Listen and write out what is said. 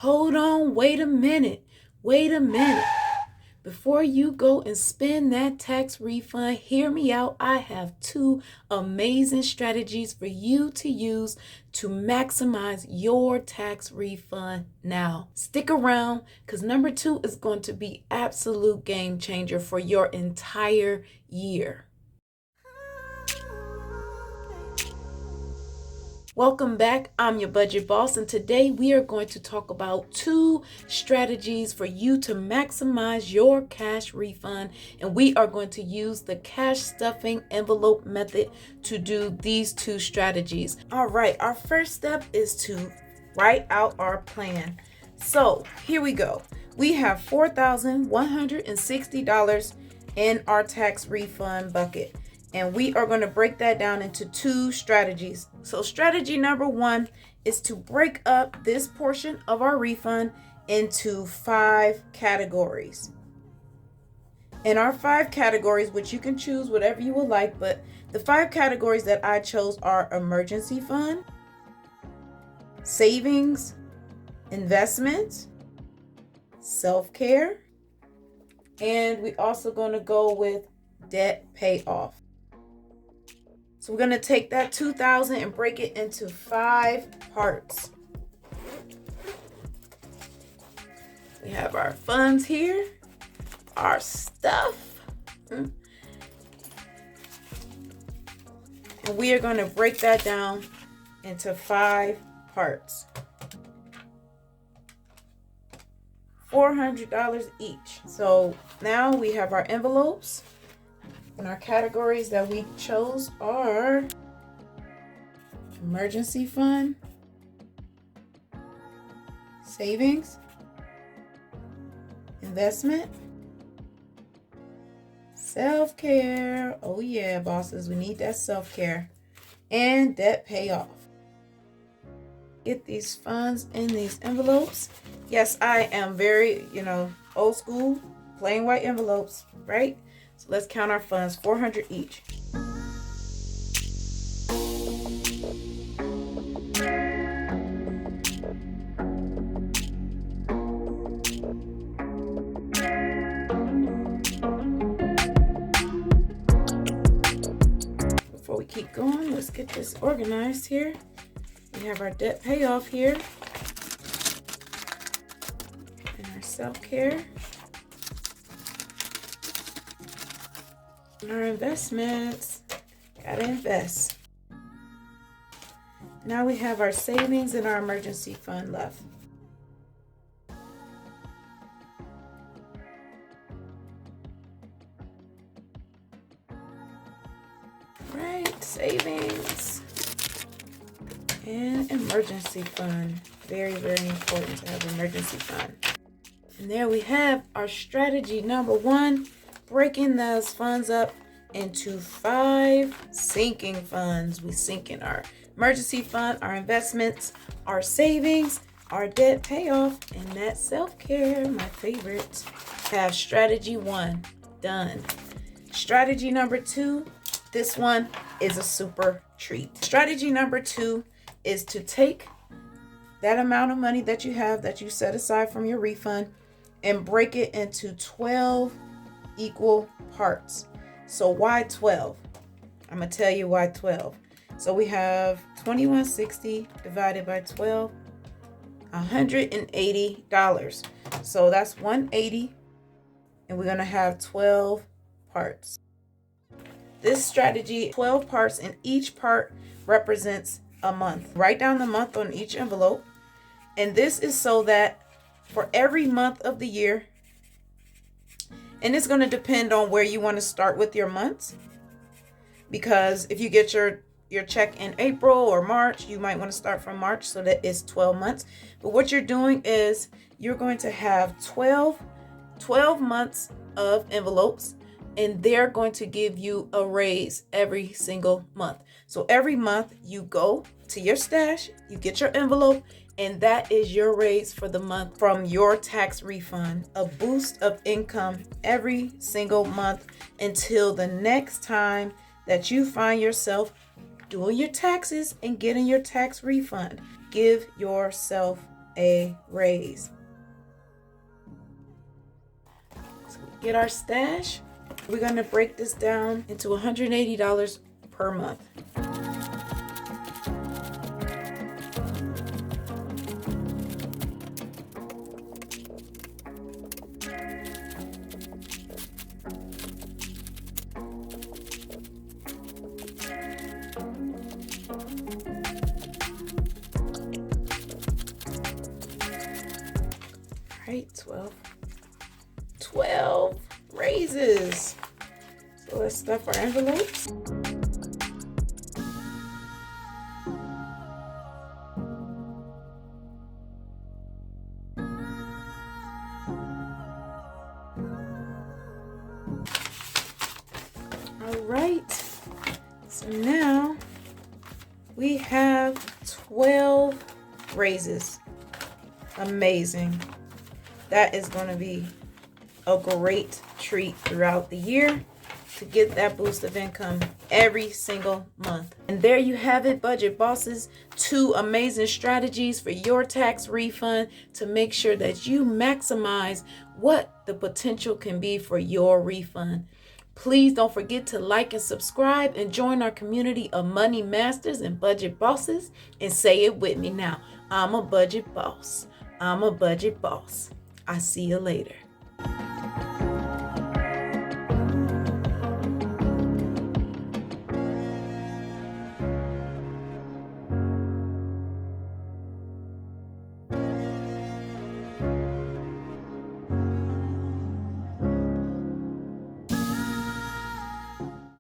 Hold on, wait a minute. Wait a minute. Before you go and spend that tax refund, hear me out. I have two amazing strategies for you to use to maximize your tax refund now. Stick around because number two is going to be absolute game changer for your entire year. Welcome back. I'm your budget boss, and today we are going to talk about two strategies for you to maximize your cash refund, and we are going to use the cash stuffing envelope method to do these two strategies. All right, our first step is to write out our plan. So here we go. We have $4,160 in our tax refund bucket. And we are going to break that down into two strategies. So strategy number one is to break up this portion of our refund into 5 categories. In our 5 categories, which you can choose whatever you would like, but the 5 categories that I chose are emergency fund, savings, investments, self-care, and we also going to go with debt payoff. So we're going to take that $2,000 and break it into 5 parts. We have our funds here, our stuff, and we are going to break that down into 5 parts. $400 each. So now we have our envelopes. And our categories that we chose are emergency fund, savings, investment, self-care. Oh yeah, bosses, we need that self-care, and debt payoff. Get these funds in these envelopes. Yes, I am very, old school, plain white envelopes, right? So let's count our funds, 400 each. Before we keep going, let's get this organized here. We have our debt payoff here and our self-care. Our investments, gotta invest. Now we have our savings and our emergency fund left. Right, savings and emergency fund. Very, very important to have emergency fund. And there we have our strategy number one. Breaking those funds up into 5 sinking funds. We sink in our emergency fund, our investments, our savings, our debt payoff, and that self-care, my favorite. Have strategy 1 done. Strategy number 2, this one is a super treat. Strategy number 2 is to take that amount of money that you have that you set aside from your refund and break it into 12 equal parts. So why 12? I'm gonna tell you why 12. So we have 2160 divided by 12, $180. So that's 180, and we're gonna have 12 parts. This strategy, 12 parts, and each part represents a month. Write down the month on each envelope, and this is so that for every month of the year, and it's going to depend on where you want to start with your months, because if you get your check in April or March, you might want to start from March so that it's 12 months. But what you're doing is you're going to have 12 months of envelopes, and they're going to give you a raise every single month. So every month you go to your stash, you get your envelope, and that is your raise for the month from your tax refund. A boost of income every single month until the next time that you find yourself doing your taxes and getting your tax refund. Give yourself a raise. So we get our stash. We're going to break this down into $180 per month. Right, 12 raises. So let's stuff our envelopes. All right, so now we have 12 raises. Amazing. That is going to be a great treat throughout the year to get that boost of income every single month. And there you have it, budget bosses. 2 amazing strategies for your tax refund to make sure that you maximize what the potential can be for your refund. Please don't forget to like and subscribe and join our community of money masters and budget bosses, and say it with me now. I'm a budget boss. I'm a budget boss. I see you later.